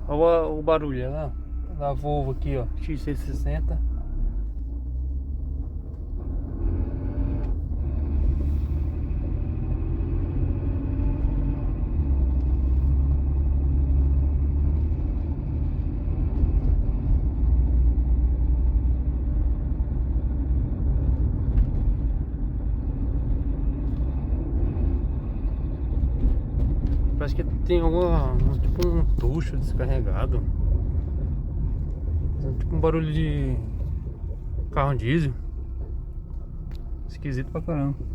Olha o barulho lá da Volvo aqui, ó, XC60. Parece que tem tipo um tucho descarregado. Tipo um barulho de carro diesel. Esquisito pra caramba.